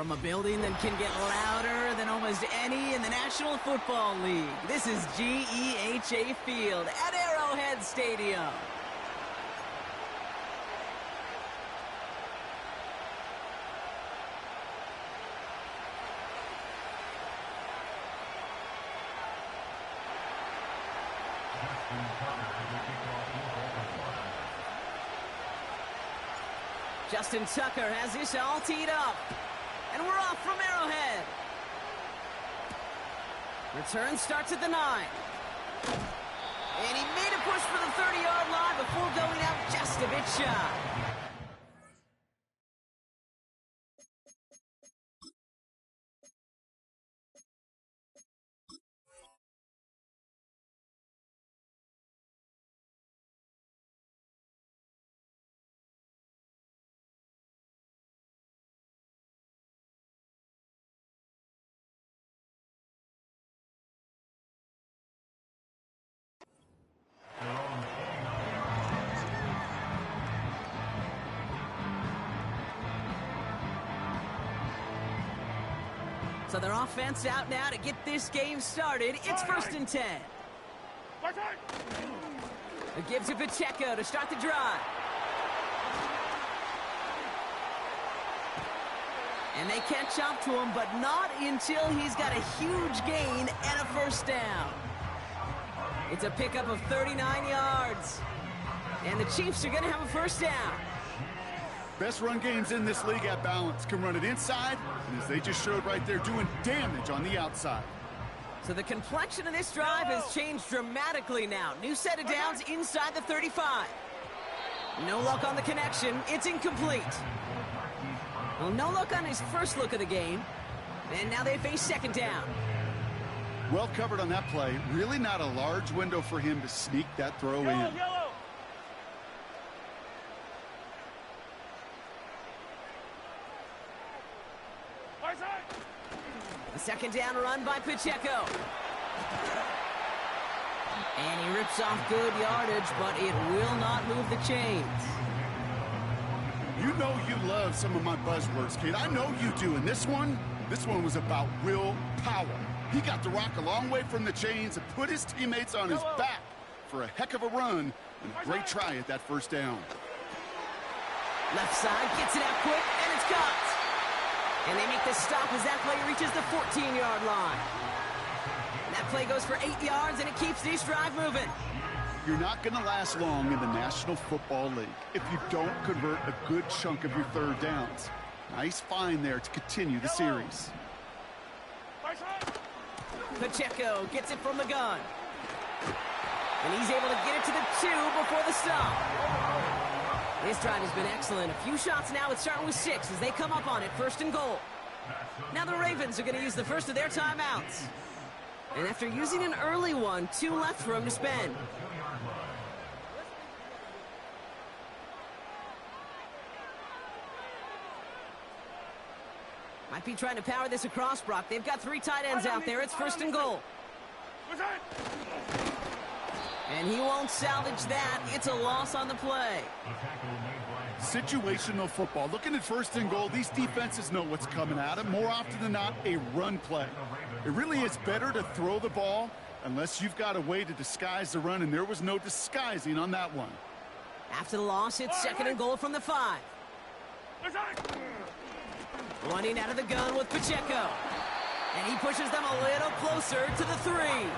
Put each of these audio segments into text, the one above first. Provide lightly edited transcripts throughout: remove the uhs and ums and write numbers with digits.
From a building that can get louder than almost any in the National Football League, this is GEHA Field at Arrowhead Stadium. Justin Tucker has this all teed up. And we're off from Arrowhead. Return starts at the 9. And he made a push for the 30-yard line before going out just a bit shy. So their offense out now to get this game started. It's 1st and 10. It gives it Pacheco to start the drive. And they catch up to him, but not until he's got a huge gain and a 1st down. It's a pickup of 39 yards. And the Chiefs are going to have a 1st down. Best run games in this league at balance. Can run it inside, and as they just showed right there, doing damage on the outside. So the complexion of this drive has changed dramatically now. New set of downs inside the 35. No luck on the connection. It's incomplete. Well, no luck on his first look of the game. And now they face 2nd down. Well covered on that play. Really not a large window for him to sneak that throw in. A 2nd down run by Pacheco. And he rips off good yardage, but it will not move the chains. You know you love some of my buzzwords, kid. I know you do. And this one was about real power. He got the rock a long way from the chains and put his teammates on his back for a heck of a run and a great try at that 1st down. Left side, gets it out quick, and it's caught. And they make the stop as that play reaches the 14-yard line. That play goes for 8 yards, and it keeps this drive moving. You're not going to last long in the National Football League if you don't convert a good chunk of your 3rd downs. Nice find there to continue the series. Pacheco gets it from the gun. And he's able to get it to the 2 before the stop. This drive has been excellent. A few shots now. It's starting with 6 as they come up on it. 1st and goal. Now the Ravens are going to use the first of their timeouts. And after using an early one, 2 left for him to spend. Might be trying to power this across, Brock. They've got 3 tight ends out there. It's 1st and goal. And he won't salvage that. It's a loss on the play. Situational football. Looking at 1st and goal, these defenses know what's coming at them. More often than not, a run play. It really is better to throw the ball unless you've got a way to disguise the run, and there was no disguising on that one. After the loss, it's 2nd and goal from the 5. Running out of the gun with Pacheco. And he pushes them a little closer to the 3.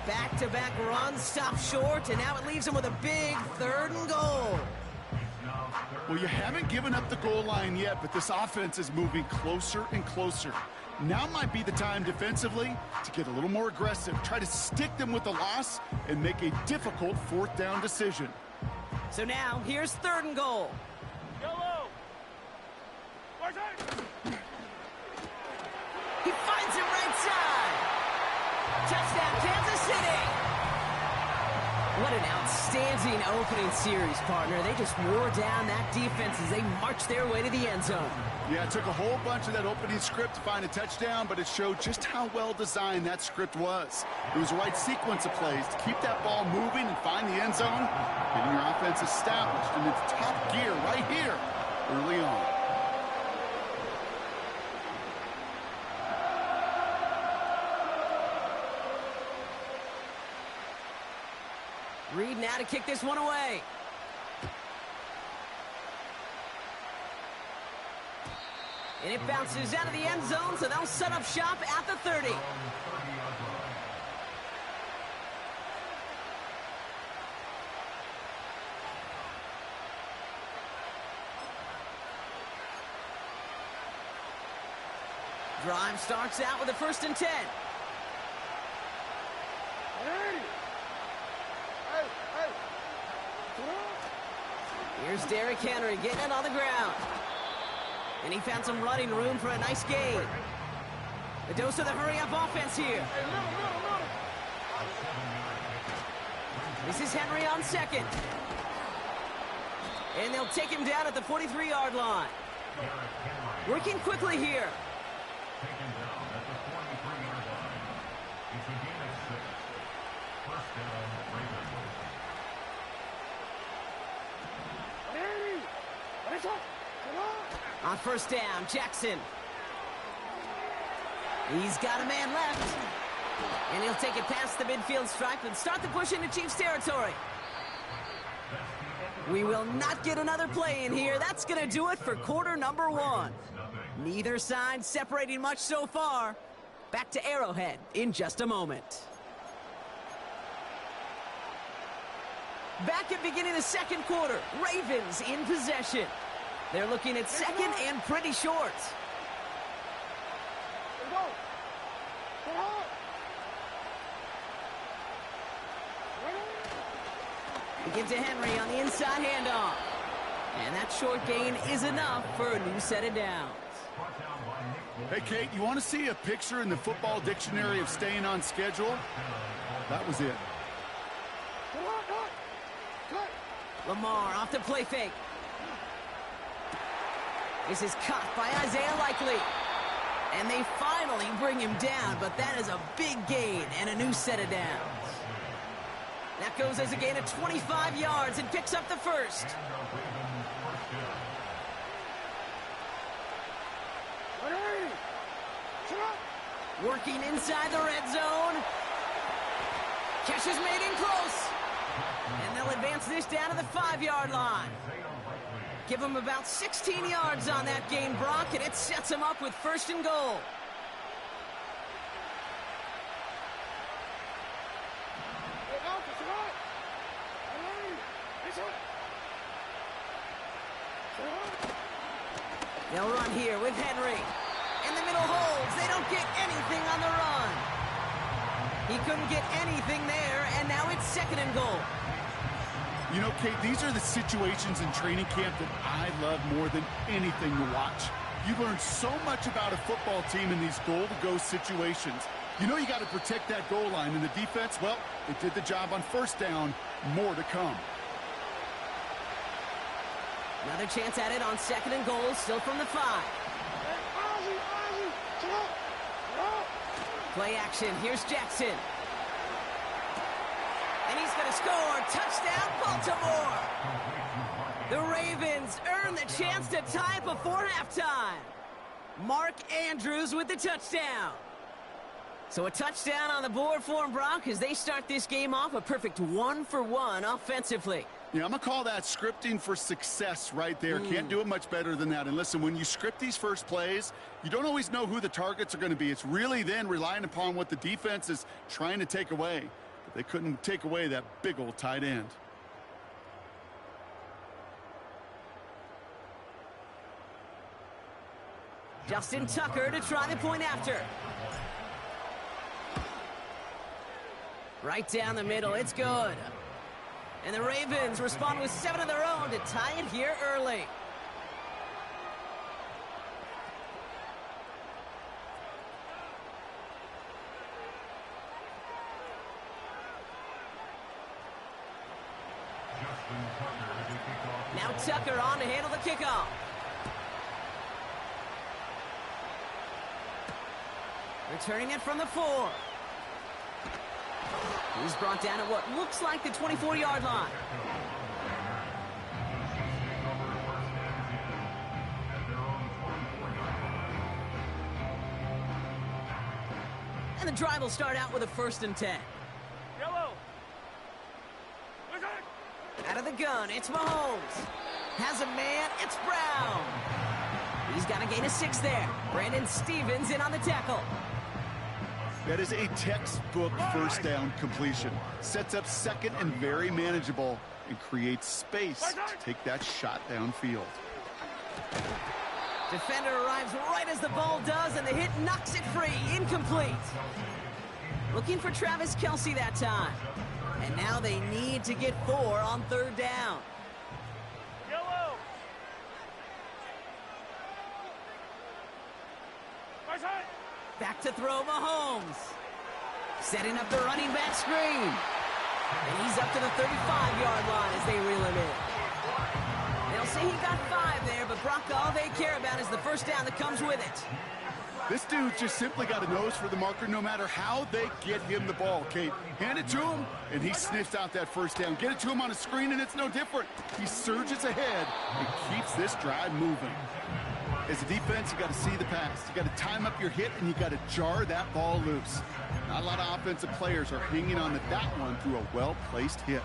Back-to-back runs, stop short, and now it leaves him with a big 3rd and goal. Well, you haven't given up the goal line yet, but this offense is moving closer and closer. Now might be the time defensively to get a little more aggressive, try to stick them with the loss, and make a difficult 4th down decision. So now, here's 3rd and goal. He finds him right side. Touchdown, Kansas City. What an outstanding opening series, partner. They just wore down that defense as they marched their way to the end zone. Yeah, it took a whole bunch of that opening script to find a touchdown, but it showed just how well designed that script was. It was the right sequence of plays to keep that ball moving and find the end zone, getting your offense established in its top gear right here early on. Reed now to kick this one away. And it bounces out of the end zone, so they'll set up shop at the 30. Drive starts out with a 1st and 10. Here's Derrick Henry getting it on the ground. And he found some running room for a nice gain. The dose of the hurry-up offense here. This is Henry on 2nd. And they'll take him down at the 43-yard line. Working quickly here. Taken down at the 43-yard line. It's a gain of 6. First down, Ravens. On 1st down, Jackson. He's got a man left. And he'll take it past the midfield stripe and start the push into Chiefs territory. We will not get another play in here. That's going to do it for quarter number 1. Neither side separating much so far. Back to Arrowhead in just a moment. Back at beginning of the 2nd quarter, Ravens in possession. They're looking at 2nd and pretty short. He gives to Henry on the inside handoff. And that short gain is enough for a new set of downs. Hey, Kate, you want to see a picture in the football dictionary of staying on schedule? That was it. Lamar off the play fake. This is caught by Isaiah Likely. And they finally bring him down, but that is a big gain and a new set of downs. That goes as a gain of 25 yards and picks up the 1st. Working inside the red zone. Catch is made in close. And they'll advance this down to the 5-yard line. Give them about 16 yards on that gain, Brock, and it sets them up with 1st and goal. They'll run here with Henry. In the middle holds. They don't get anything on the run. He couldn't get anything there, and now it's 2nd and goal. You know, Kate, these are the situations in training camp that I love more than anything to watch. You learn so much about a football team in these goal-to-go situations. You know you got to protect that goal line, and the defense, well, they did the job on 1st down. More to come. Another chance at it on 2nd and goal, still from the 5. Play action. Here's Jackson. And he's going to score. Touchdown, Baltimore. The Ravens earn the chance to tie it before halftime. Mark Andrews with the touchdown. So a touchdown on the board for them, Brock, as they start this game off a perfect 1-for-1 offensively. Yeah, I'm going to call that scripting for success right there. Can't do it much better than that. And listen, when you script these first plays, you don't always know who the targets are going to be. It's really then relying upon what the defense is trying to take away. But they couldn't take away that big old tight end. Justin Tucker to try the point after. Right down the middle. It's good. And the Ravens respond with 7 of their own to tie it here early. Now Tucker on to handle the kickoff. Returning it from the 4. He's brought down at what looks like the 24-yard line. And the drive will start out with a 1st and 10. Yellow. gun. It's Mahomes. Has a man. It's Brown. He's got to gain a 6 there. Brandon Stevens in on the tackle. That is a textbook first down completion. Sets up second and very manageable and creates space to take that shot downfield. Defender arrives right as the ball does, and the hit knocks it free. Incomplete. Looking for Travis Kelce that time. And now they need to get 4 on 3rd down. Yellow. Back to throw Mahomes. Setting up the running back screen. And he's up to the 35-yard line as they reel him in. They'll say he got 5 there, but Brock, all they care about is the first down that comes with it. This dude just simply got a nose for the marker no matter how they get him the ball, Kate. Hand it to him, and he sniffs out that first down. Get it to him on a screen, and it's no different. He surges ahead and keeps this drive moving. As a defense, you got to see the pass. You got to time up your hit, and you got to jar that ball loose. Not a lot of offensive players are hanging on to that one through a well-placed hit.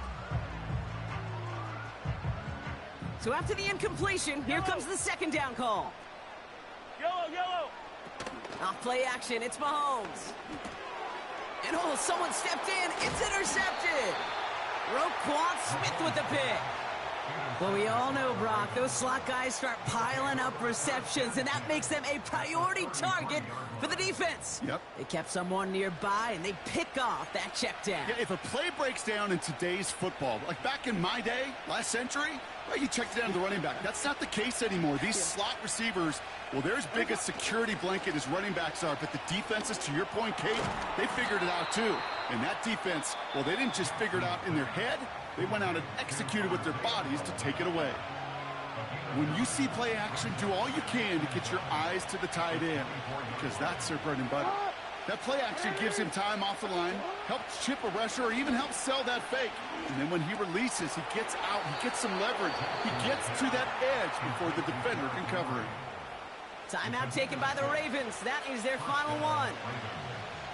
So after the incompletion, here comes the 2nd down call. Yellow. Off play action, it's Mahomes. And oh, someone stepped in. It's intercepted. Roquan Smith with the pick. Well, we all know, Brock, those slot guys start piling up receptions, and that makes them a priority target for the defense. Yep. They kept someone nearby, and they pick off that check down. Yeah, if a play breaks down in today's football, like back in my day, last century, well, you checked it down to the running back. That's not the case anymore. These slot receivers, well, they're as big a security blanket as running backs are, but the defenses, to your point, Kate, they figured it out too. And that defense, well, they didn't just figure it out in their head. They went out and executed with their bodies to take it away. When you see play action, do all you can to get your eyes to the tight end, because that's their bread and butter. That play action gives him time off the line, helps chip a rusher, or even helps sell that fake. And then when he releases, he gets out, he gets some leverage. He gets to that edge before the defender can cover him. Timeout taken by the Ravens. That is their final one.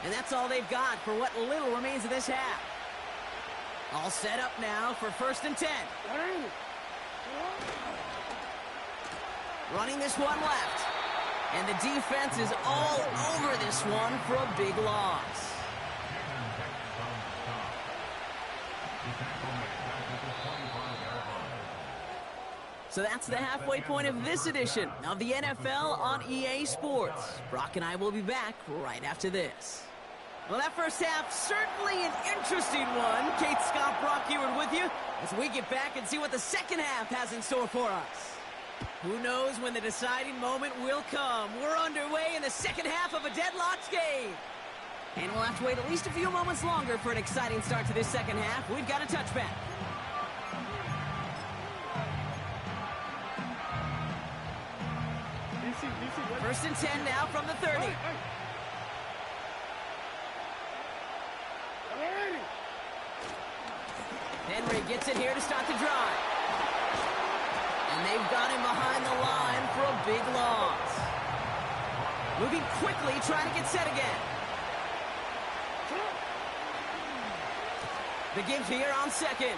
And that's all they've got for what little remains of this half. All set up now for 1st and 10. Running this one left. And the defense is all over this one for a big loss. So that's the halfway point of this edition of the NFL on EA Sports. Brock and I will be back right after this. Well, that first half, certainly an interesting one. Kate, Scott, Brock Eward with you as we get back and see what the second half has in store for us. Who knows when the deciding moment will come. We're underway in the second half of a deadlocked game. And we'll have to wait at least a few moments longer for an exciting start to this second half. We've got a touchback. First and 10 now from the 30. Henry gets it here to start the drive. And they've got him behind the line for a big loss. Moving quickly, trying to get set again. The give here on 2nd.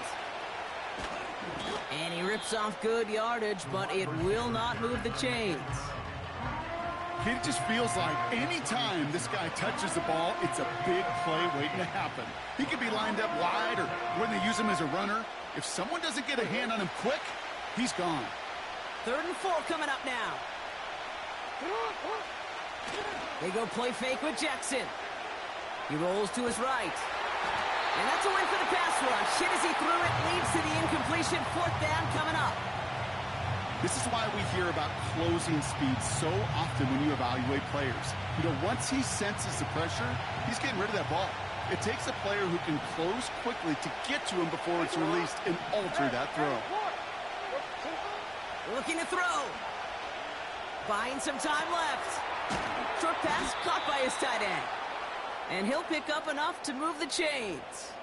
And he rips off good yardage, but it will not move the chains. It just feels like any time this guy touches the ball, it's a big play waiting to happen. He could be lined up wide, or when they use him as a runner. If someone doesn't get a hand on him quick, he's gone. 3rd and 4 coming up now. They go play fake with Jackson. He rolls to his right. And that's a win for the pass rush. Hit as he threw it, leads to the incompletion. 4th down coming up. This is why we hear about closing speed so often when you evaluate players. You know, once he senses the pressure, he's getting rid of that ball. It takes a player who can close quickly to get to him before it's released and alter that throw. Looking to throw. Buying some time left. Short pass caught by his tight end. And he'll pick up enough to move the chains.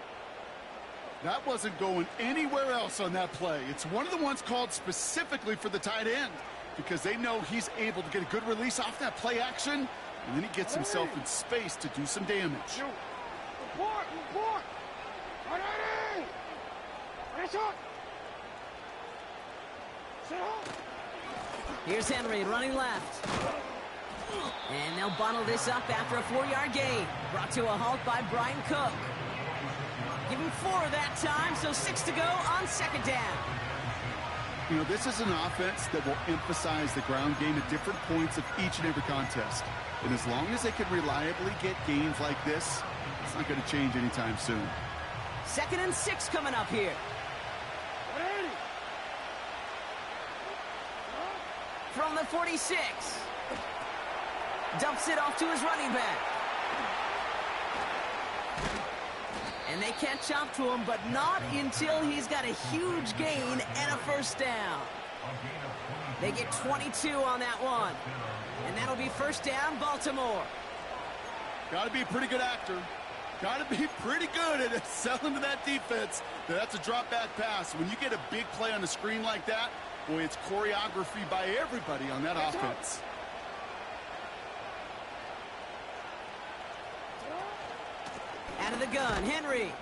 That wasn't going anywhere else on that play. It's one of the ones called specifically for the tight end because they know he's able to get a good release off that play action, and then he gets himself in space to do some damage. Here's Henry running left. And they'll bundle this up after a 4-yard gain. Brought to a halt by Brian Cook. Give him 4 that time, so 6 to go on second down. You know, this is an offense that will emphasize the ground game at different points of each and every contest. And as long as they can reliably get gains like this, it's not going to change anytime soon. 2nd and 6 coming up here. From the 46. Dumps it off to his running back. And they catch up to him, but not until he's got a huge gain and a first down. They get 22 on that one. And that'll be first down, Baltimore. Got to be a pretty good actor. Got to be pretty good at selling to that defense. That's a drop-back pass. When you get a big play on the screen like that, boy, it's choreography by everybody on that offense. Out of the gun, Henry.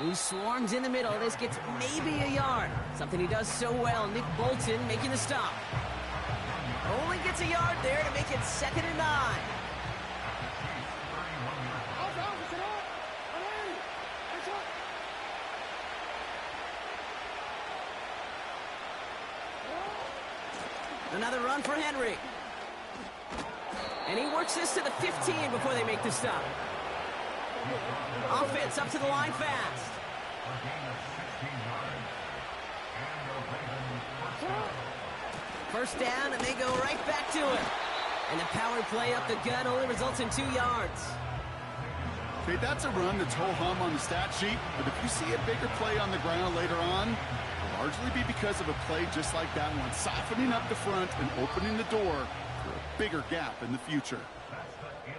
He swarms in the middle. This gets maybe a yard. Something he does so well. Nick Bolton making the stop. Only gets a yard there to make it 2nd and 9. Another run for Henry. And he works this to the 15 before they make the stop. Offense up to the line fast. First down, and they go right back to it. And the power play up the gut only results in 2 yards. Okay, that's a run that's ho-hum on the stat sheet, but if you see a bigger play on the ground later on, it'll largely be because of a play just like that one, softening up the front and opening the door for a bigger gap in the future.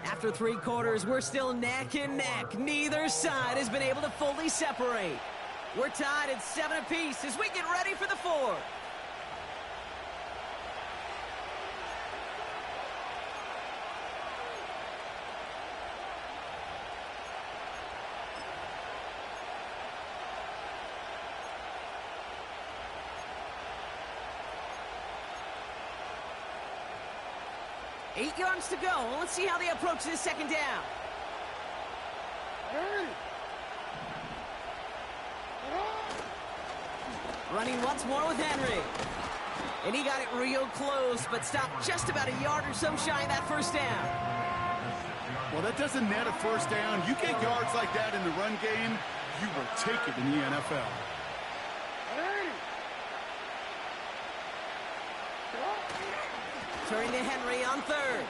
After 3 quarters, we're still neck and neck. Neither side has been able to fully separate. We're tied at 7 apiece as we get ready for the 4th. Eight yards to go. Let's see how they approach this second down. Running once more with Henry. And he got it real close, but stopped just about a yard or so shy of that first down. Well, that doesn't net a first down. You get yards like that in the run game, you will take it in the NFL. Turning to Henry on 3rd.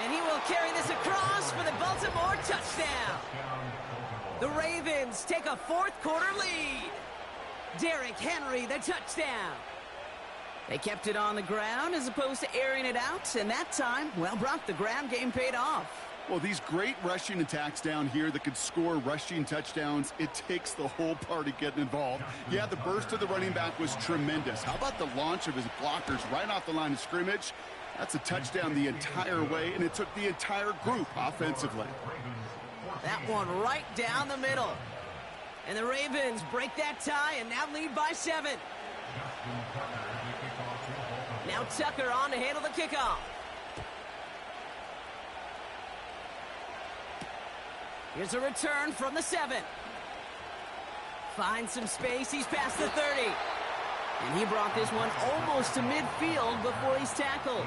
And he will carry this across for the Baltimore touchdown. The Ravens take a 4th quarter lead. Derrick Henry, the touchdown. They kept it on the ground as opposed to airing it out. And that time, well, Brock, the ground game paid off. Well, these great rushing attacks down here that could score rushing touchdowns, it takes the whole party getting involved. Yeah, the burst of the running back was tremendous. How about the launch of his blockers right off the line of scrimmage? That's a touchdown the entire way, and it took the entire group offensively. That one right down the middle. And the Ravens break that tie and now lead by 7. Now Tucker on to handle the kickoff. Here's a return from the 7. Finds some space. He's past the 30. And he brought this one almost to midfield before he's tackled.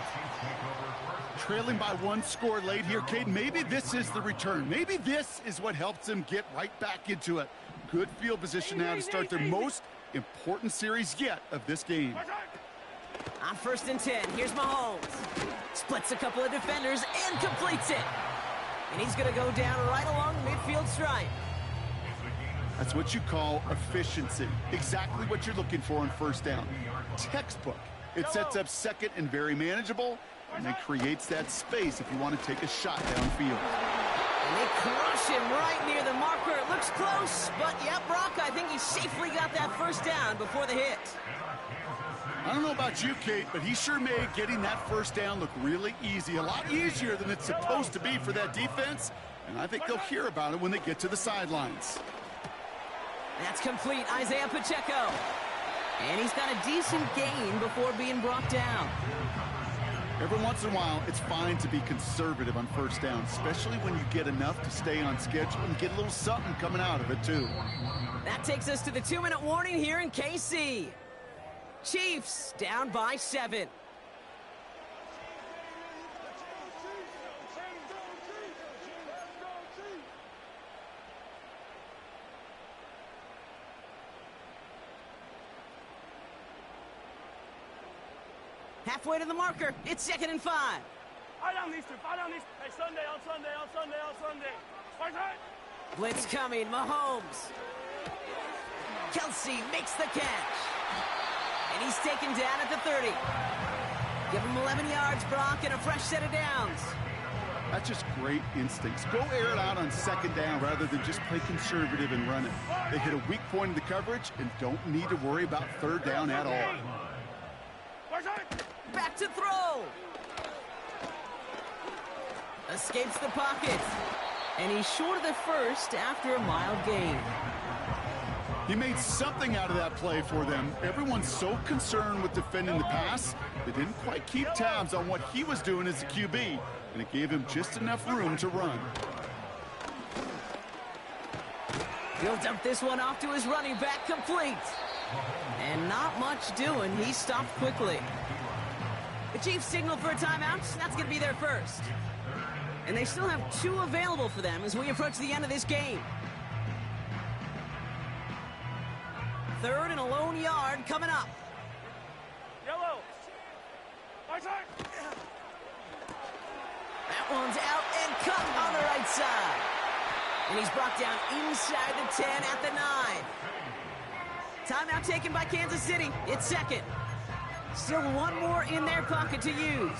Trailing by 1 score late here, Cade. Maybe this is the return. Maybe this is what helps them get right back into it. Good field position now to start their most important series yet of this game. On 1st and 10, here's Mahomes. Splits a couple of defenders and completes it. And he's going to go down right along the midfield stripe. That's what you call efficiency. Exactly what you're looking for on first down. Textbook. It sets up 2nd and very manageable, and it creates that space if you want to take a shot downfield. And they crush him right near the marker. It looks close, but yeah, Brock, I think he safely got that first down before the hit. I don't know about you, Kate, but he sure made getting that first down look really easy. A lot easier than it's supposed to be for that defense, and I think they'll hear about it when they get to the sidelines. That's complete, Isaiah Pacheco. And he's got a decent gain before being brought down. Every once in a while, it's fine to be conservative on first down, especially when you get enough to stay on schedule and get a little something coming out of it, too. That takes us to the 2-minute warning here in KC. Chiefs down by 7. Halfway to the marker. It's 2nd and 5. Fire down these two. Fire down these. Hey, Sunday, on Sunday, on Sunday, on Sunday. Right side. Blitz coming. Mahomes. Kelsey makes the catch. And he's taken down at the 30. Give him 11 yards, Brock, and a fresh set of downs. That's just great instincts. Go air it out on 2nd down rather than just play conservative and run it. They hit a weak point in the coverage and don't need to worry about 3rd down at all. Right side. Back to throw. Escapes the pocket. And he's short of the first after a mild gain. He made something out of that play for them. Everyone's so concerned with defending the pass, they didn't quite keep tabs on what he was doing as a QB, and it gave him just enough room to run. He'll dump this one off to his running back, complete. And not much doing. He stopped quickly. The Chiefs signal for a timeout. That's going to be their first. And they still have 2 available for them as we approach the end of this game. 3rd and a lone yard coming up. Yellow. Right side. That one's out and cut on the right side. And he's brought down inside the 10 at the 9. Timeout taken by Kansas City. It's 2nd. Still 1 more in their pocket to use.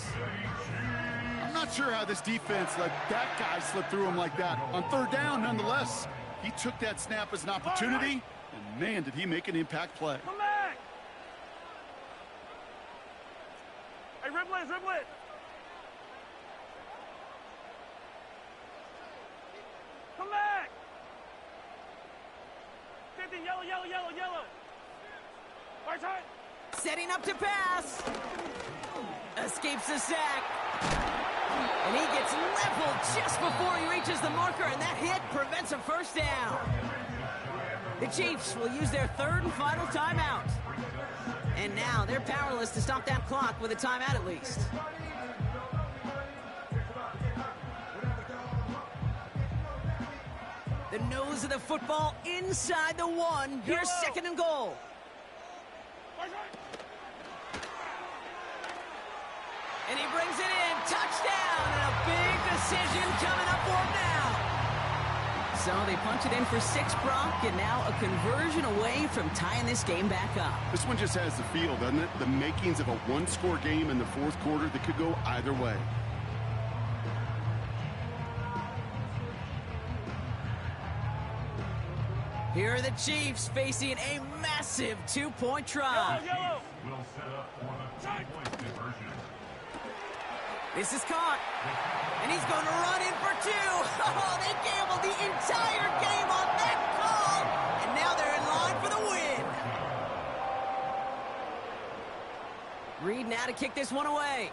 I'm not sure how this defense let that guy slip through him like that. On 3rd down, nonetheless, he took that snap as an opportunity, and man, did he make an impact play. Come back. Hey, riblet, riblet. Come back. 50, yellow, yellow, yellow, yellow. Right side. Setting up to pass. Escapes the sack. And he gets leveled just before he reaches the marker, and that hit prevents a first down. The Chiefs will use their 3rd and final timeout. And now they're powerless to stop that clock with a timeout at least. The nose of the football inside the 1. Here's 2nd and goal. And he brings it in. Touchdown. And a big decision coming up for him now. So they punch it in for 6, Brock, and now a conversion away from tying this game back up. This one just has the feel, doesn't it? The makings of a 1-score game in the 4th quarter that could go either way. Here are the Chiefs facing a massive 2-point try. Yellow. Will set up for the 2-point conversion. This is caught. And he's going to run in for 2. Oh, they gambled the entire game on that call. And now they're in line for the win. Reed now to kick this one away.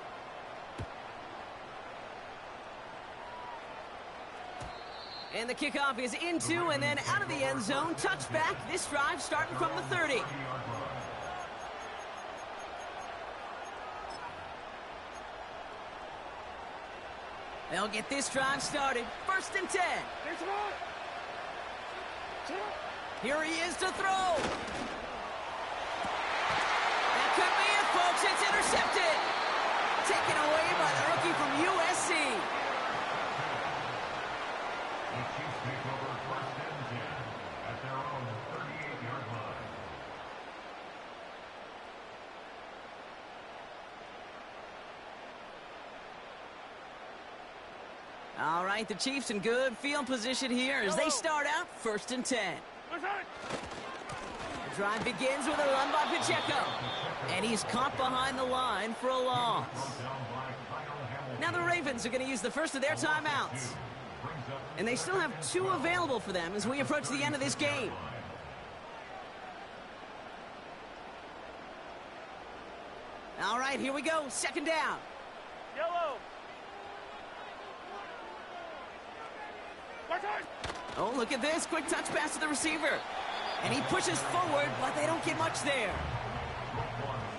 And the kickoff is into and then out of the end zone. Touchback. This drive starting from the 30. They'll get this drive started. 1st and 10. Here he is to throw. That could be it, folks. It's intercepted. Taken away by the rookie from USC. The Chiefs take over 1st and 10 at their own 38-yard line. All right, the Chiefs in good field position here as they start out 1st and 10. The drive begins with a run by Pacheco. And he's caught behind the line for a loss. Now the Ravens are going to use the first of their timeouts. And they still have 2 available for them as we approach the end of this game. All right, here we go. Second down. Yellow. Oh, look at this. Quick touch pass to the receiver. And he pushes forward, but they don't get much there.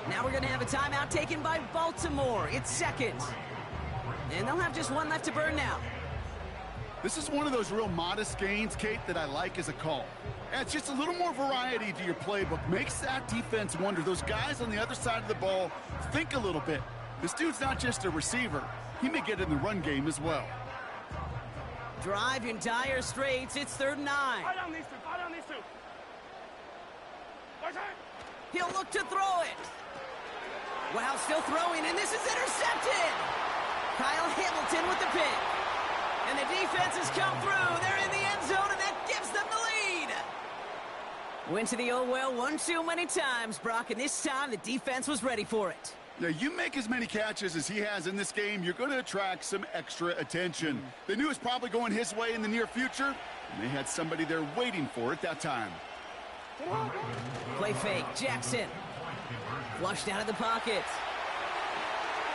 Now we're going to have a timeout taken by Baltimore. It's second. And they'll have just one left to burn now. This is one of those real modest gains, Kate, that I like as a call. It's just a little more variety to your playbook. Makes that defense wonder. Those guys on the other side of the ball think a little bit. This dude's not just a receiver. He may get in the run game as well. Drive in dire straits. It's 3rd and 9. Fight on these two. Fight on these two. He'll look to throw it. Wow, still throwing, and this is intercepted. Kyle Hamilton with the pick. And the defense has come through. They're in the end zone, and that gives them the lead. Went to the oh well one too many times, Brock, and this time the defense was ready for it. Now, you make as many catches as he has in this game, you're going to attract some extra attention. They knew it was probably going his way in the near future, and they had somebody there waiting for it that time. Play fake, Jackson. Flushed out of the pocket.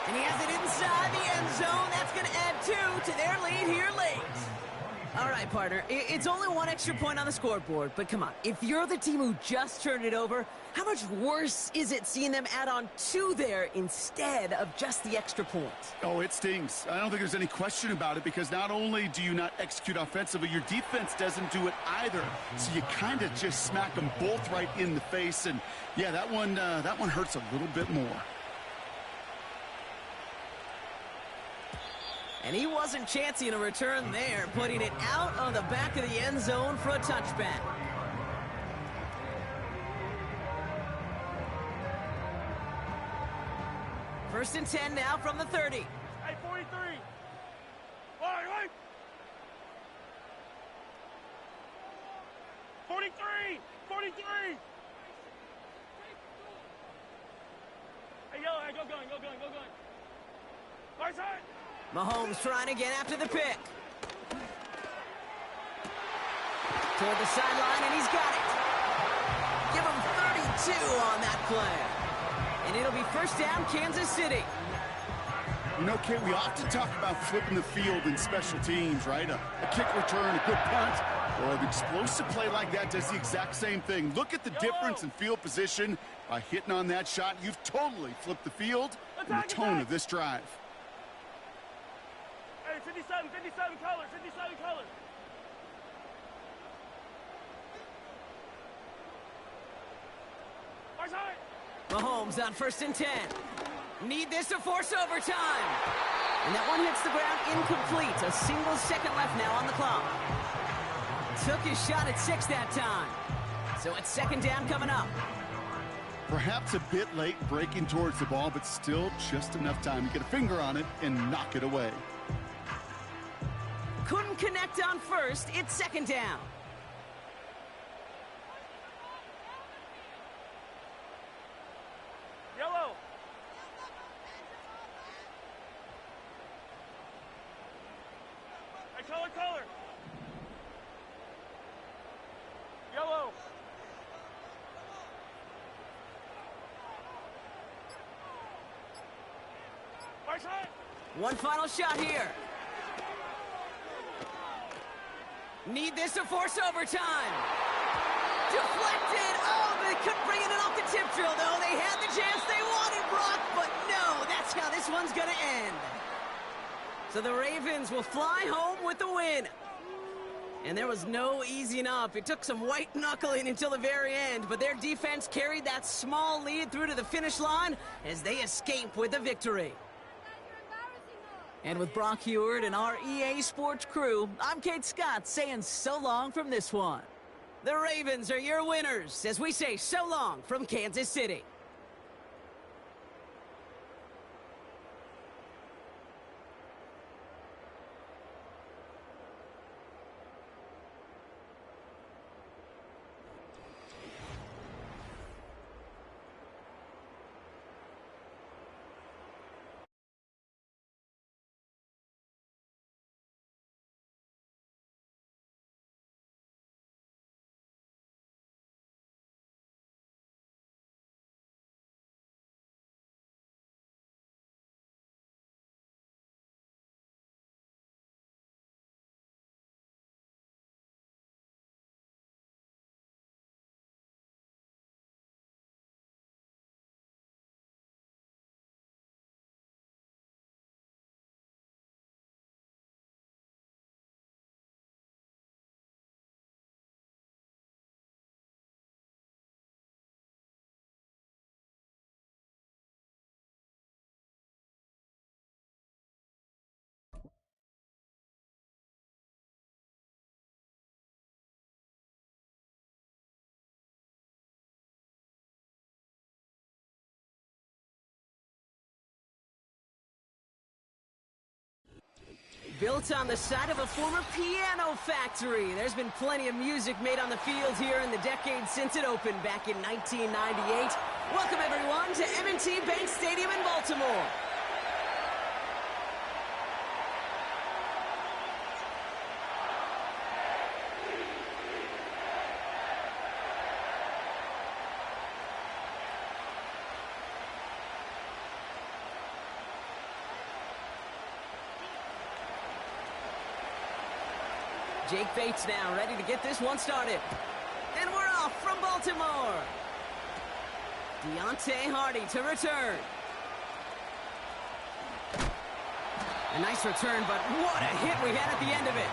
And he has it inside the end zone. That's going to add 2 to their lead here late. All right, partner, it's only one extra point on the scoreboard, but come on. If you're the team who just turned it over, how much worse is it seeing them add on 2 there instead of just the extra point? Oh, it stings. I don't think there's any question about it, because not only do you not execute offensively, your defense doesn't do it either. So you kind of just smack them both right in the face, and yeah, that one hurts a little bit more. And he wasn't chancing a return there, putting it out on the back of the end zone for a touchback. First and 10 now from the 30. Hey, 43. Wait. 43. 43. Hey, yellow. Hey, go going. Right side. Mahomes trying again after the pick. Toward the sideline, and he's got it. Give him 32 on that play. And it'll be first down, Kansas City. You know, Kate, we often talk about flipping the field in special teams, right? A kick return, a good punt, or an explosive play like that does the exact same thing. Look at the difference in field position. By hitting on that shot, you've totally flipped the field and the tone of this drive. Hey, 57 colors, 57 colors. Right side. Mahomes on first and 10. Need this to force overtime. And that one hits the ground incomplete. A single second left now on the clock. Took his shot at 6 that time. So it's second down coming up. Perhaps a bit late breaking towards the ball, but still just enough time to get a finger on it and knock it away. Couldn't connect on first. It's second down. Yellow. Hey, color. Yellow. Right side. One final shot here. Need this to force overtime. Deflected. Oh, they couldn't bring it in off the tip drill, though. They had the chance they wanted, Brock, but no, that's how this one's going to end. So the Ravens will fly home with the win. And there was no easing up. It took some white knuckling until the very end, but their defense carried that small lead through to the finish line as they escape with the victory. And with Brock Heward and our EA Sports crew, I'm Kate Scott saying so long from this one. The Ravens are your winners as we say so long from Kansas City. Built on the side of a former piano factory, there's been plenty of music made on the field here in the decade since it opened back in 1998. Welcome, everyone, to M&T Bank Stadium in Baltimore. Jake Bates now ready to get this one started. And we're off from Baltimore. Deontay Hardy to return. A nice return, but what a hit we had at the end of it.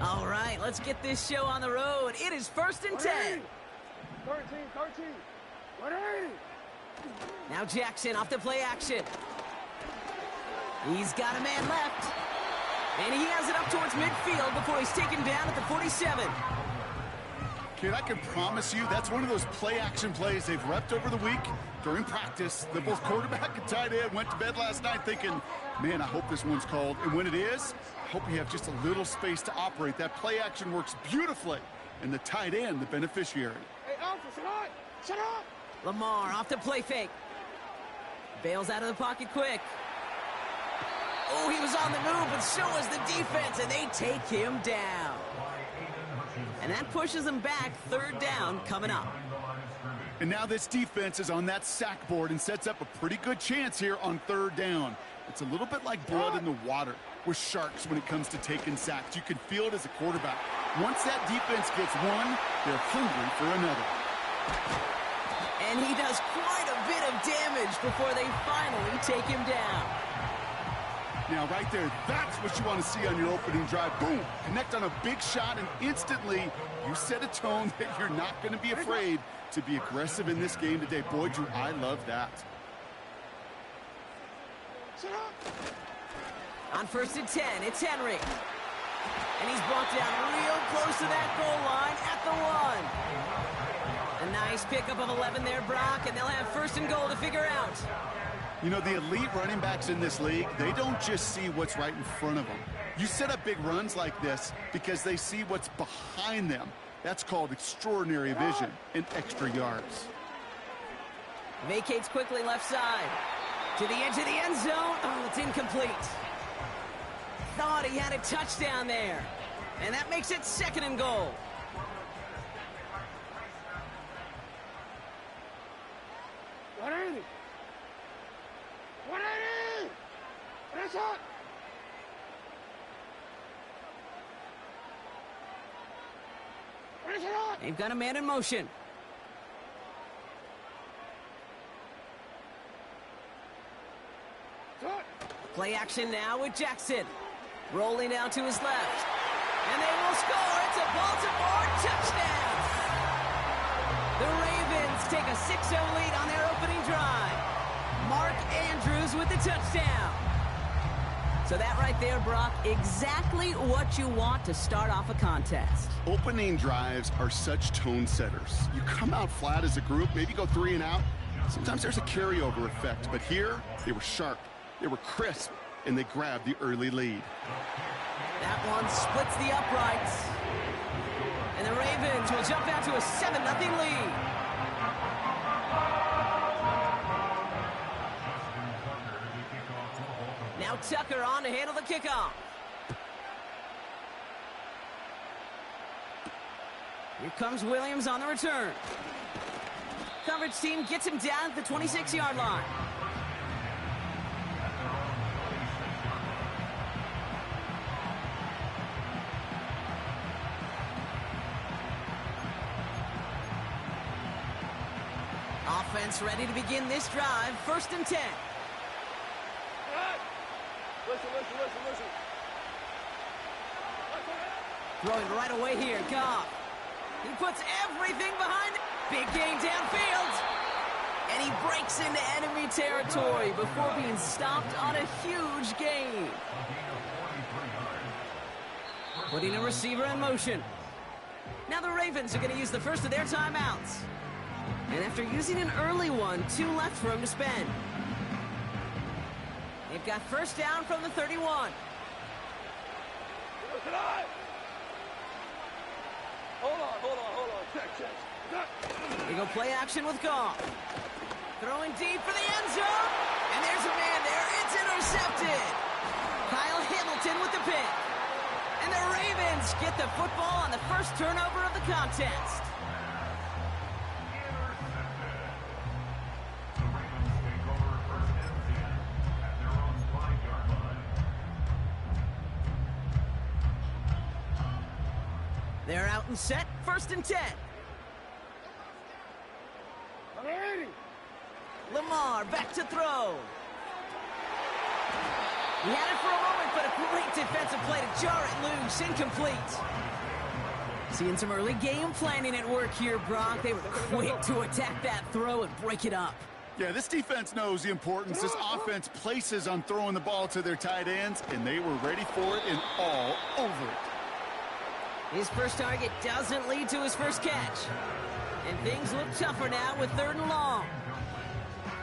All right, let's get this show on the road. It is 1st and 10. 13. Ready? Now Jackson off the play action. He's got a man left. And he has it up towards midfield before he's taken down at the 47. Kid, I can promise you that's one of those play-action plays they've repped over the week during practice. The both quarterback and tight end went to bed last night thinking, man, I hope this one's called. And when it is, I hope you have just a little space to operate. That play-action works beautifully. And the tight end, the beneficiary. Hey, Alpha, shut up! Lamar off the play fake. Bails out of the pocket quick. Oh, he was on the move, but so was the defense, and they take him down. And that pushes them back. 3rd down coming up. And now this defense is on that sack board and sets up a pretty good chance here on 3rd down. It's a little bit like blood in the water with sharks when it comes to taking sacks. You can feel it as a quarterback. Once that defense gets one, they're hungry for another. And he does quite a bit of damage before they finally take him down. Now, right there, that's what you want to see on your opening drive. Boom! Connect on a big shot, and instantly you set a tone that you're not going to be afraid to be aggressive in this game today. Boy, Drew, I love that. On 1st and 10, it's Henry. And he's brought down real close to that goal line at the 1. A nice pickup of 11 there, Brock, and they'll have 1st and goal to figure out. You know, the elite running backs in this league, they don't just see what's right in front of them. You set up big runs like this because they see what's behind them. That's called extraordinary vision and extra yards. Vacates quickly left side. To the edge of the end zone. Oh, it's incomplete. Thought he had a touchdown there. And that makes it 2nd and goal. They've got a man in motion. Play action now with Jackson. Rolling out to his left. And they will score. It's a Baltimore touchdown. The Ravens take a 6-0 lead on their opening drive. Mark Andrews with the touchdown. So that right there, Brock, exactly what you want to start off a contest. Opening drives are such tone setters. You come out flat as a group, maybe go 3 and out. Sometimes there's a carryover effect, but here they were sharp, they were crisp, and they grabbed the early lead. That one splits the uprights. And the Ravens will jump out to a 7-0 lead. Now Tucker on to handle the kickoff. Here comes Williams on the return. Coverage team gets him down at the 26-yard line. Offense ready to begin this drive. 1st and 10. Listen. Throwing right away here, Goff. He puts everything behind it. Big gain downfield. And he breaks into enemy territory before being stopped on a huge gain. Putting a receiver in motion. Now the Ravens are going to use the first of their timeouts. And after using an early one, 2 left for them to spend. They've got first down from the 31. Hold on. Check. They go play action with Goff. Throwing deep for the end zone. And there's a man there. It's intercepted. Kyle Hamilton with the pick. And the Ravens get the football on the first turnover of the contest. They're out and set, 1st and 10. Lamar back to throw. He had it for a moment, but a great defensive play to jar it loose. Incomplete. Seeing some early game planning at work here, Brock. They were quick to attack that throw and break it up. Yeah, this defense knows the importance this offense places on throwing the ball to their tight ends, and they were ready for it and all over it. His first target doesn't lead to his first catch. And things look tougher now with 3rd and long.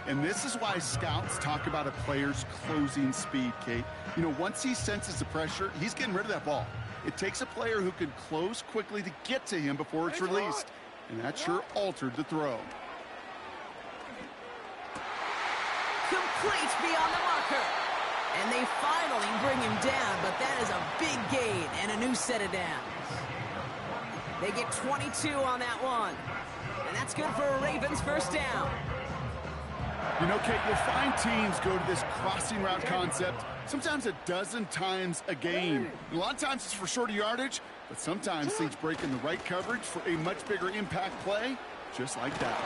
And this is why scouts talk about a player's closing speed, Kate. You know, once he senses the pressure, he's getting rid of that ball. It takes a player who can close quickly to get to him before it's released. And that sure altered the throw. Complete beyond the marker. And they finally bring him down, but that is a big gain and a new set of downs. They get 22 on that one. And that's good for a Ravens first down. You know, Kate, you'll find teams go to this crossing route concept sometimes a dozen times a game. A lot of times it's for shorter yardage, but sometimes things break in the right coverage for a much bigger impact play, just like that.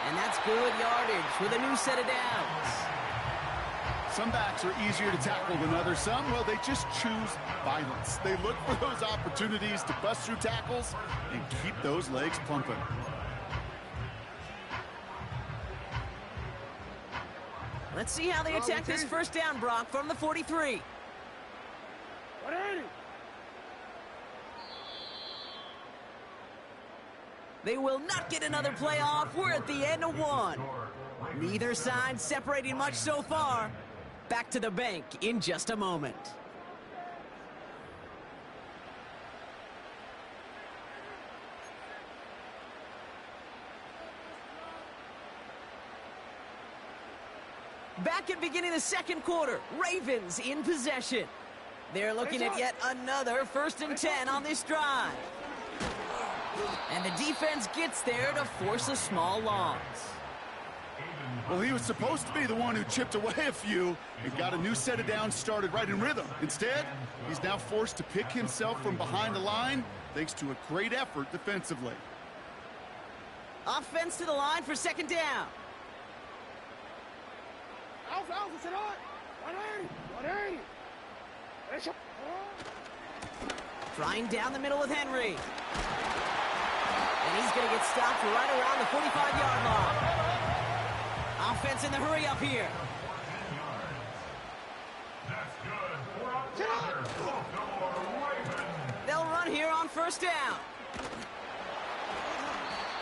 And that's good yardage with a new set of downs. Some backs are easier to tackle than others. Some, well, they just choose violence. They look for those opportunities to bust through tackles and keep those legs pumping. Let's see how they attack this first down, Brock, from the 43. They will not get another play off. We're at the end of 1. Neither side separating much so far. Back to the bank in just a moment. Back at beginning of the 2nd quarter, Ravens in possession. They're looking at yet another 1st and 10 on this drive. And the defense gets there to force a small loss. Well, he was supposed to be the one who chipped away a few and got a new set of downs started right in rhythm. Instead, he's now forced to pick himself from behind the line thanks to a great effort defensively. Offense to the line for 2nd down. Trying down the middle with Henry. And he's going to get stopped right around the 45-yard line. Offense in the hurry up here. They'll run here on 1st down.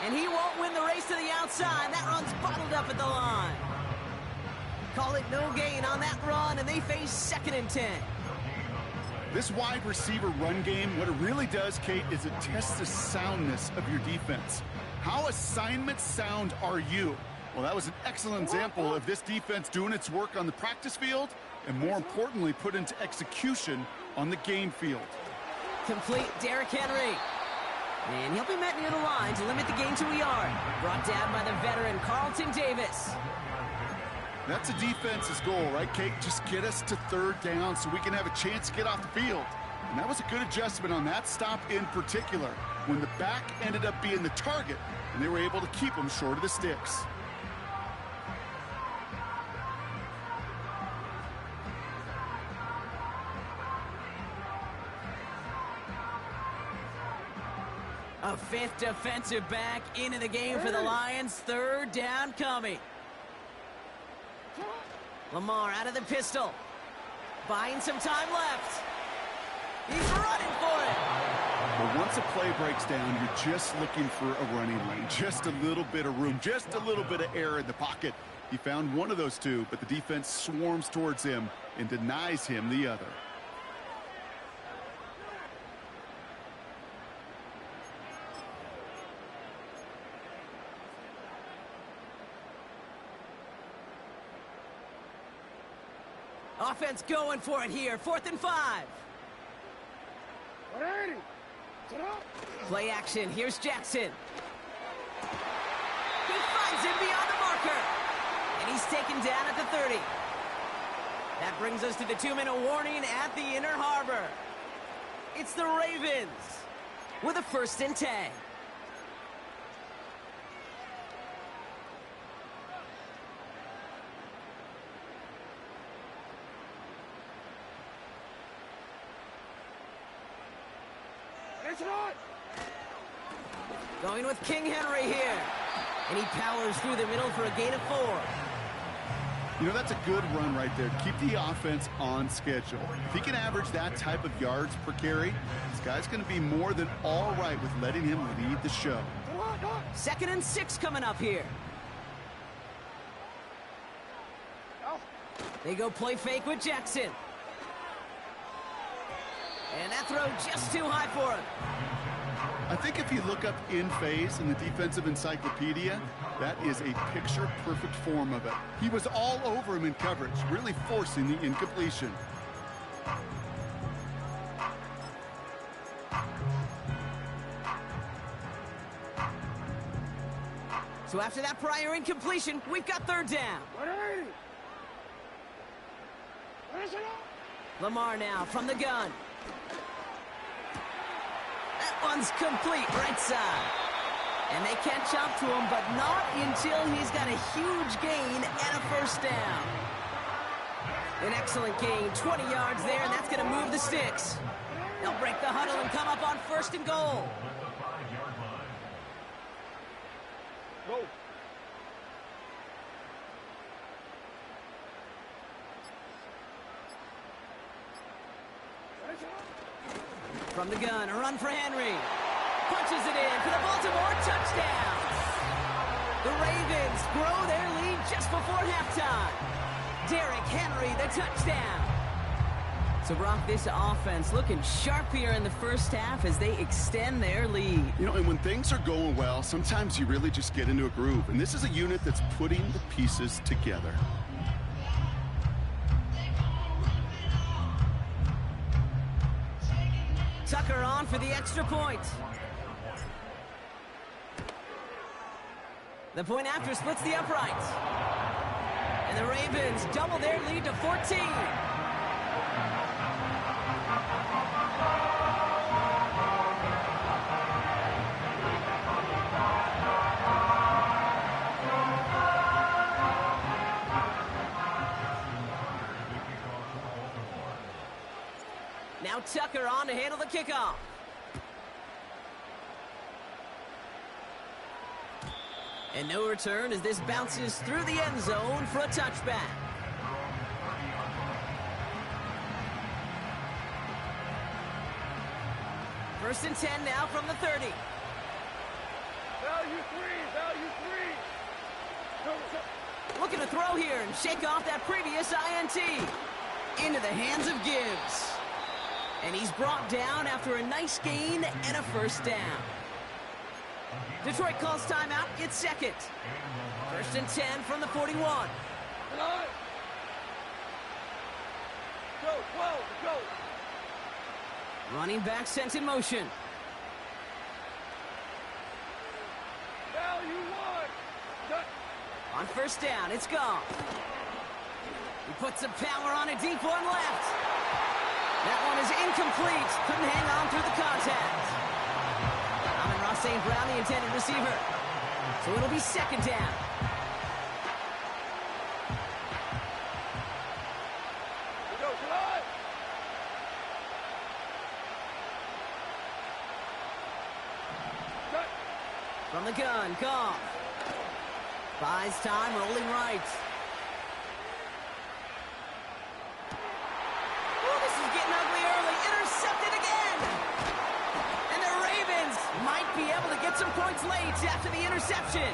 And he won't win the race to the outside. That run's bottled up at the line. Call it no gain on that run, and they face 2nd and 10. This wide receiver run game, what it really does, Kate, is it tests the soundness of your defense. How assignment sound are you? Well, that was an excellent example of this defense doing its work on the practice field and, more importantly, put into execution on the game field. Complete Derrick Henry. And he'll be met near the line to limit the gain to a yard. Brought down by the veteran Carlton Davis. That's a defense's goal, right, Kate? Just get us to 3rd down so we can have a chance to get off the field. And that was a good adjustment on that stop in particular, when the back ended up being the target, and they were able to keep him short of the sticks. A 5th defensive back into the game for the Lions. 3rd down coming. Lamar out of the pistol. Buying some time left. He's running for it. But once a play breaks down, you're just looking for a running lane. Just a little bit of room, just a little bit of air in the pocket. He found one of those two, but the defense swarms towards him and denies him the other. Offense going for it here. 4th and 5. Play action. Here's Jackson. He finds him beyond the marker. And he's taken down at the 30. That brings us to the 2-minute warning at the inner harbor. It's the Ravens with a 1st and 10. Going with King Henry here. And he powers through the middle for a gain of 4. You know, that's a good run right there. Keep the offense on schedule. If he can average that type of yards per carry, this guy's going to be more than all right with letting him lead the show. 2nd and 6 coming up here. They go play fake with Jackson. And that throw just too high for him. I think if you look up in phase in the defensive encyclopedia, that is a picture-perfect form of it. He was all over him in coverage, really forcing the incompletion. So after that prior incompletion, we've got 3rd down. Lamar now from the gun. That one's complete, right side. And they catch up to him, but not until he's got a huge gain and a 1st down. An excellent gain, 20 yards there, and that's going to move the sticks. They'll break the huddle and come up on 1st and goal. Go. From the gun, a run for Henry. Punches it in for the Baltimore touchdown. The Ravens grow their lead just before halftime. Derrick Henry, the touchdown. So, Brock, this offense looking sharp here in the 1st half as they extend their lead. You know, and when things are going well, sometimes you really just get into a groove. And this is a unit that's putting the pieces together. Tucker on for the extra point. The point after splits the uprights. And the Ravens double their lead to 14. Now Tucker on to handle the kickoff. And no return as this bounces through the end zone for a touchback. First and 10 now from the 30. Value 3, value 3. Looking to throw here and shake off that previous INT. Into the hands of Gibbs. And he's brought down after a nice gain and a 1st down. Detroit calls timeout. It's 2nd. First and 10 from the 41. Go, 12, go. Running back sent in motion. Value 1. On 1st down, it's gone. He puts some power on a deep one left. That one is incomplete. Couldn't hang on through the contact. Ross St. Brown, the intended receiver. So it'll be 2nd down. Go, drive. From the gun, Goff. Buys time, rolling right. Oh, this is getting ugly early. Intercepted again. And the points late after the interception.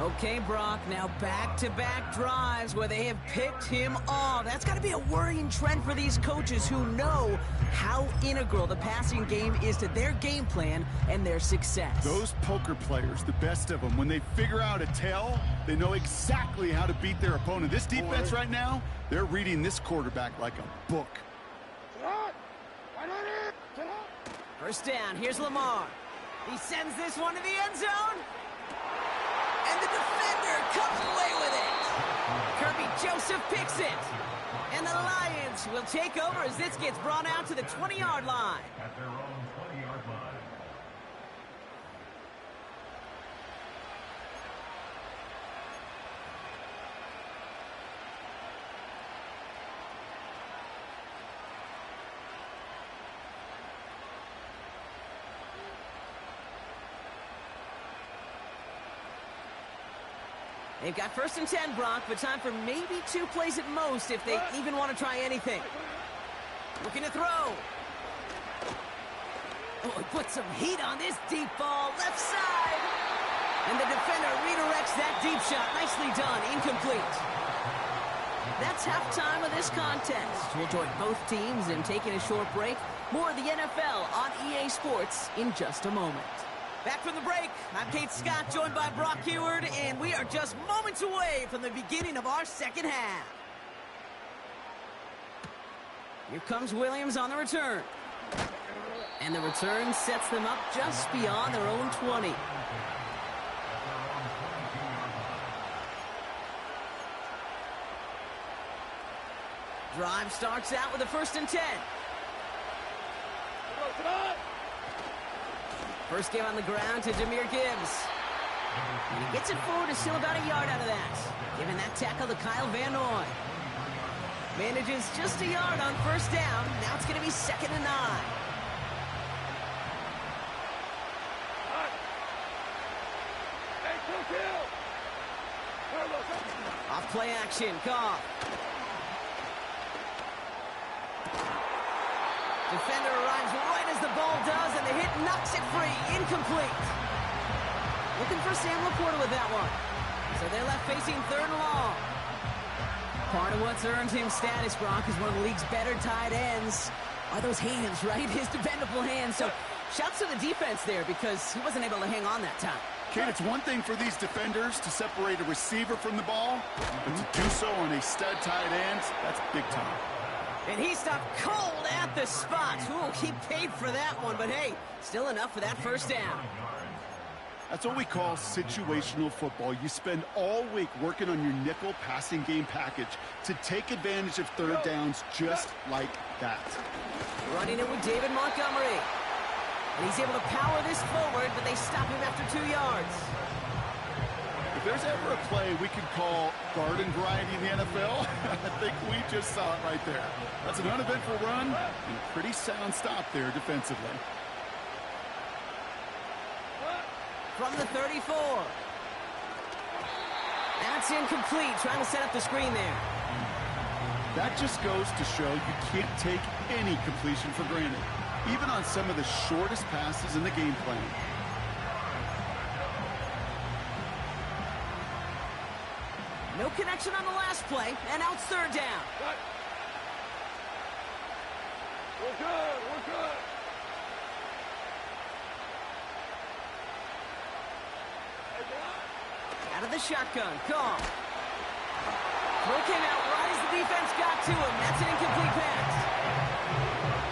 Okay, Brock, now back-to-back drives where they have picked him off. That's got to be a worrying trend for these coaches who know how integral the passing game is to their game plan and their success. Those poker players, the best of them, when they figure out a tell, they know exactly how to beat their opponent. This defense right now, they're reading this quarterback like a book. First down, here's Lamar. He sends this one to the end zone. And the defender comes away with it. Kirby Joseph picks it. And the Lions will take over as this gets brought out to the 20-yard line. At their own 20-yard line. They've got 1st and 10, Brock, but time for maybe 2 plays at most if they even want to try anything. Looking to throw. Oh, he put some heat on this deep ball, left side. And the defender redirects that deep shot. Nicely done, incomplete. That's halftime of this contest. We'll join both teams in taking a short break. More of the NFL on EA Sports in just a moment. Back from the break, I'm Kate Scott, joined by Brock Heward, and we are just moments away from the beginning of our second half. Here comes Williams on the return. And the return sets them up just beyond their own 20. Drive starts out with a 1st and 10. First game on the ground to Jahmyr Gibbs. And he gets it forward to steal about a yard out of that. Giving that tackle to Kyle Van Noy. Manages just a yard on 1st down. Now it's going to be 2nd and 9. Off play action, Goff. Defender arrives right as the ball does, and the hit knocks it free. Incomplete. Looking for Sam Laporta with that one. So they're left facing 3rd and long. Part of what's earned him status, Brock, is one of the league's better tight ends. Are those hands, right? His dependable hands. So shouts to the defense there because he wasn't able to hang on that time. Kate, it's one thing for these defenders to separate a receiver from the ball, but to do so on a stud tight end, that's big time. And he stopped cold at the spot. Ooh, he paid for that one, but hey, still enough for that 1st down. That's what we call situational football. You spend all week working on your nickel passing game package to take advantage of 3rd downs just like that. Running it with David Montgomery. And he's able to power this forward, but they stop him after 2 yards. If there's ever a play we could call garden variety in the NFL, I think we just saw it right there. That's an uneventful run and a pretty sound stop there defensively. From the 34. That's incomplete, trying to set up the screen there. That just goes to show you can't take any completion for granted, even on some of the shortest passes in the game plan. No connection on the last play, and now it's 3rd down. We're good. Out of the shotgun, Goff. Throw came out right as the defense got to him. That's an incomplete pass.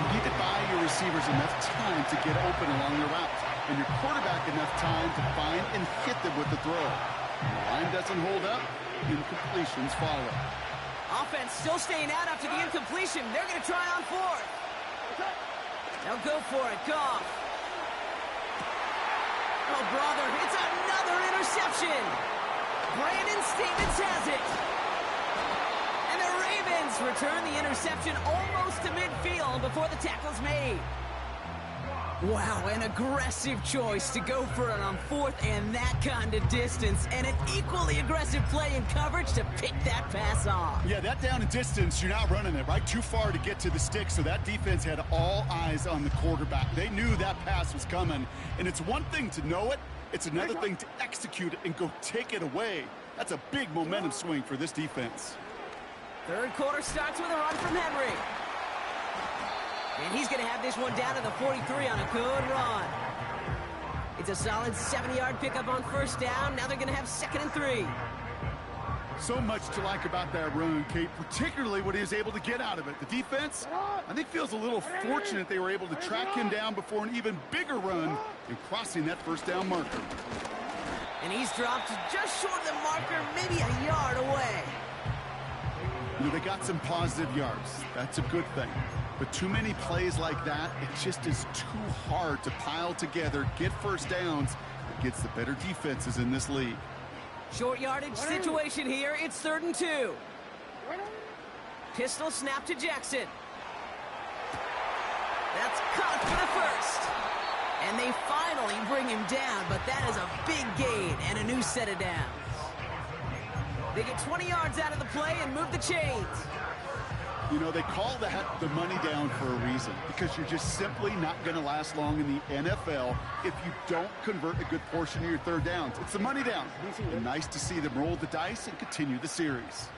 You need to buy your receivers enough time to get open along the route, and your quarterback enough time to find and hit them with the throw. When the line doesn't hold up, incompletions follow. Offense still staying out after the incompletion. They're going to try on 4th. They'll go for it, Goff. Oh, brother, it's another interception. Brandon Stevens has it. And the Ravens return the interception almost to midfield before the tackle's made. Wow, an aggressive choice to go for it on fourth and that kind of distance, and an equally aggressive play in coverage to pick that pass off. Yeah, that down and distance, you're not running it, right? Too far to get to the stick, so that defense had all eyes on the quarterback. They knew that pass was coming, and it's one thing to know it, it's another thing to execute it and go take it away. That's a big momentum swing for this defense. Third quarter starts with a run from Henry. And he's going to have this one down to the 43 on a good run. It's a solid 70-yard pickup on first down. Now they're going to have 2nd and 3. So much to like about that run, Kate, particularly what he was able to get out of it. The defense, I think, feels a little fortunate they were able to track him down before an even bigger run in crossing that first down marker. And he's dropped just short of the marker, maybe a yard away. You know, they got some positive yards. That's a good thing. But too many plays like that, it just is too hard to pile together, get first downs against the better defenses in this league. Short yardage situation here. It's 3rd and 2. Pistol snap to Jackson. That's caught for the first. And they finally bring him down, but that is a big gain and a new set of downs. They get 20 yards out of the play and move the chains. You know, they call that the money down for a reason, because you're just simply not going to last long in the NFL if you don't convert a good portion of your third downs. It's the money down. And nice to see them roll the dice and continue the series.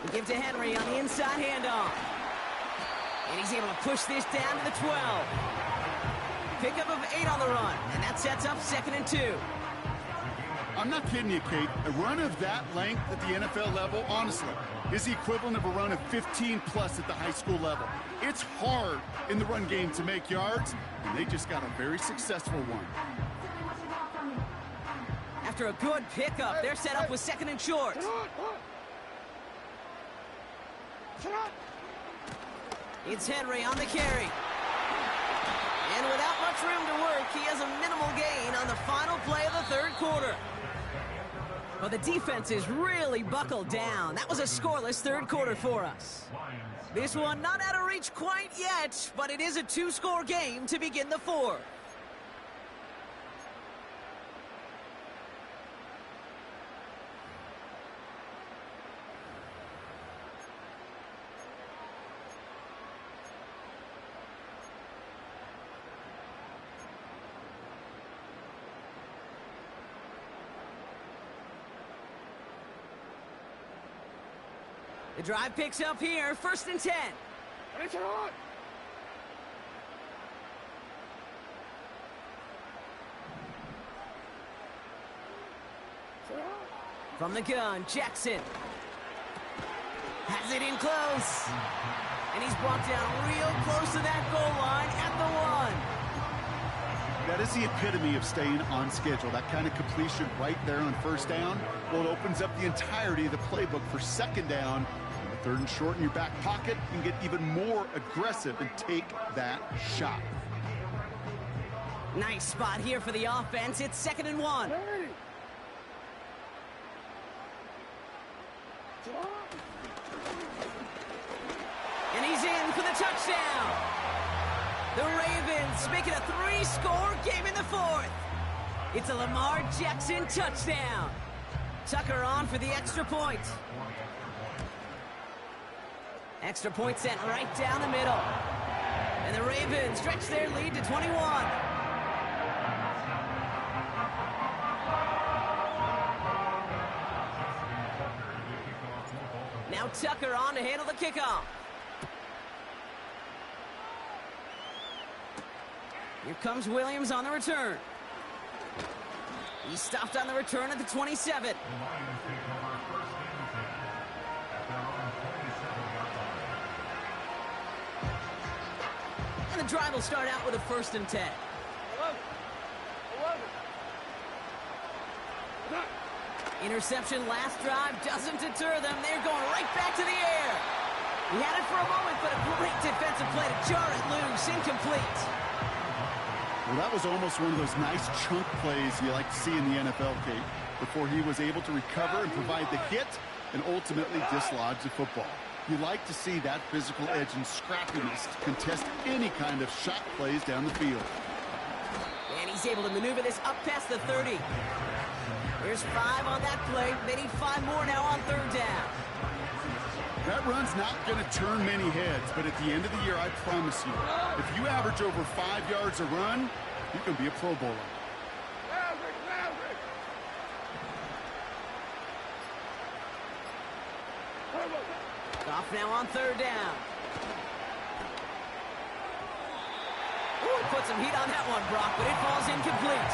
We give to Henry on the inside handoff. And he's able to push this down to the 12. Pickup of 8 on the run, and that sets up 2nd and 2. I'm not kidding you, Kate. A run of that length at the NFL level, honestly, is the equivalent of a run of 15-plus at the high school level. It's hard in the run game to make yards, and they just got a very successful one. After a good pickup, they're set up with 2nd and short. It's Henry on the carry. And without much room to work, he has a minimal gain on the final play of the 3rd quarter. Well, the defense is really buckled down. That was a scoreless 3rd quarter for us. This one not out of reach quite yet, but it is a 2-score game to begin the 4th. The drive picks up here, 1st and 10. From the gun, Jackson. Has it in close. And he's brought down real close to that goal line at the 1. That is the epitome of staying on schedule. That kind of completion right there on first down. Well, it opens up the entirety of the playbook for 2nd down. 3rd and short in your back pocket, you can get even more aggressive and take that shot. Nice spot here for the offense. It's 2nd and 1. And he's in for the touchdown. The Ravens make it a 3-score game in the 4th. It's a Lamar Jackson touchdown. Tucker on for the extra point. Extra point sent right down the middle. And the Ravens stretch their lead to 21. Now Tucker on to handle the kickoff. Here comes Williams on the return. He's stopped on the return at the 27. And the drive will start out with a 1st and 10. Interception last drive doesn't deter them. They're going right back to the air. He had it for a moment, but a great defensive play to jar it loose. Incomplete. Well, that was almost one of those nice chunk plays you like to see in the NFL, Kate, before he was able to recover and provide the hit and ultimately dislodge the football. You like to see that physical edge and scrappiness to contest any kind of shot plays down the field. And he's able to maneuver this up past the 30. There's 5 on that play. They need 5 more now on 3rd down. That run's not going to turn many heads, but at the end of the year, I promise you, if you average over 5 yards a run, you can be a Pro Bowler. Off now on 3rd down. Ooh, put some heat on that one, Brock, but it falls incomplete.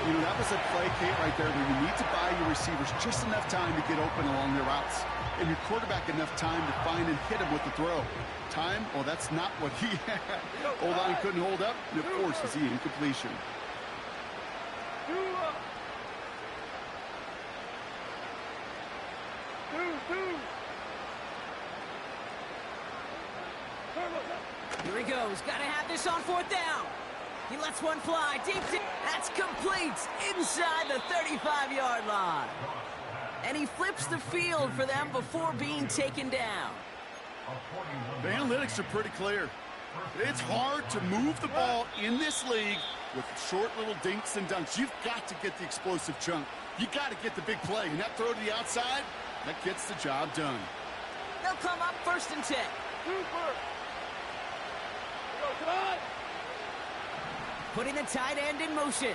You know, that was a play, Kate, right there where you need to buy your receivers just enough time to get open along their routes, and your quarterback enough time to find and hit him with the throw. Time? Well, that's not what he had. O-line couldn't hold up, and of course, it's the incompletion. Here he goes. Got to have this on 4th down. He lets one fly deep. That's complete inside the 35-yard line. And he flips the field for them before being taken down. The analytics are pretty clear. It's hard to move the ball in this league with short little dinks and dunks. You've got to get the explosive chunk. You got to get the big play. And that throw to the outside, that gets the job done. They'll come up 1st and 10. Putting the tight end in motion.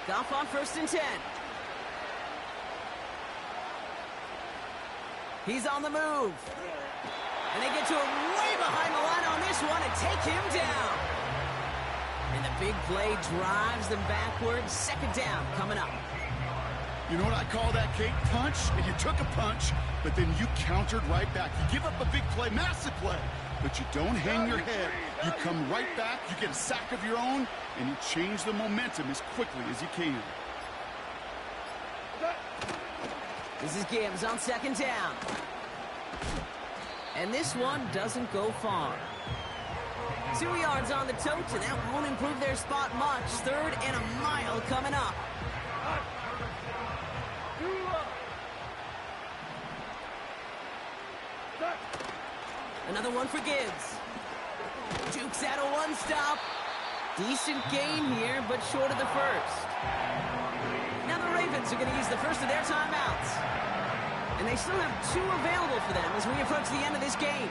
Goff on 1st and 10. He's on the move. And they get to him way behind the line on this one and take him down. And the big play drives them backwards. 2nd down coming up. You know what I call that, Kate? Punch, and you took a punch, but then you countered right back. You give up a big play, massive play, but you don't hang your head. You come right back, you get a sack of your own, and you change the momentum as quickly as you can. This is Gibbs on 2nd down. And this one doesn't go far. 2 yards on the tote, and that won't improve their spot much. 3rd and a mile coming up. Another one for Gibbs. Jukes out a one-stop. Decent gain here, but short of the 1st. Now the Ravens are going to use the first of their timeouts. And they still have 2 available for them as we approach the end of this game.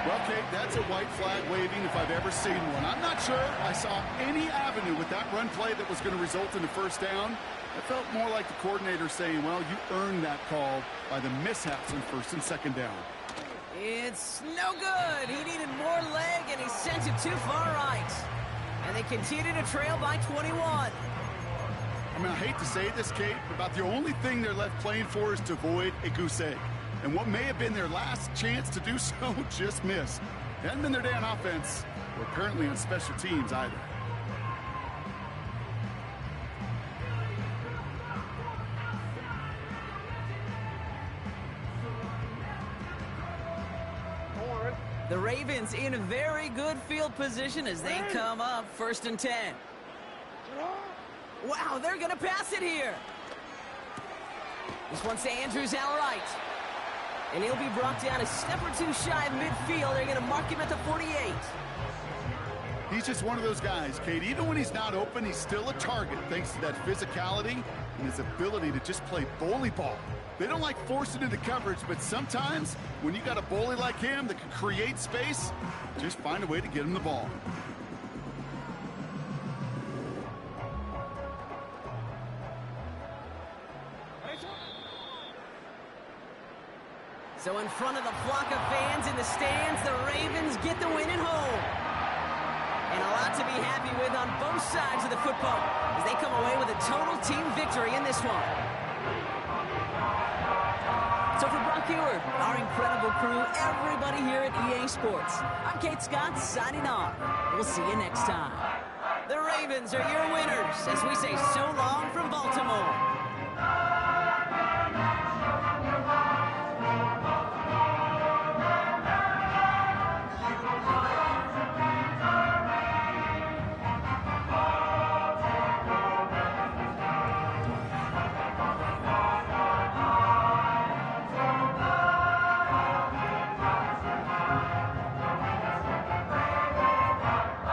Well, Kate, that's a white flag waving if I've ever seen one. I'm not sure I saw any avenue with that run play that was going to result in a 1st down. It felt more like the coordinator saying, well, you earned that call by the mishaps on 1st and 2nd down. It's no good. He needed more leg, and he sent it too far right. And they continue to trail by 21. I mean, I hate to say this, Kate, but about the only thing they're left playing for is to avoid a goose egg. And what may have been their last chance to do so just missed. It hasn't been their day on offense, or apparently on special teams either. The Ravens in a very good field position as they come up 1st and 10. Wow, they're going to pass it here. This one's to Andrews outright. And he'll be brought down a step or 2 shy of midfield. They're going to mark him at the 48. He's just one of those guys, Kate. Even when he's not open, he's still a target thanks to that physicality and his ability to just play bully ball. They don't like forcing into coverage, but sometimes when you got a bully like him that can create space, just find a way to get him the ball. So in front of the flock of fans in the stands, the Ravens get the win at home. And a lot to be happy with on both sides of the football as they come away with a total team victory in this one. So for Brock Ewart, our incredible crew, everybody here at EA Sports, I'm Kate Scott signing off. We'll see you next time. The Ravens are your winners as we say so long from Baltimore.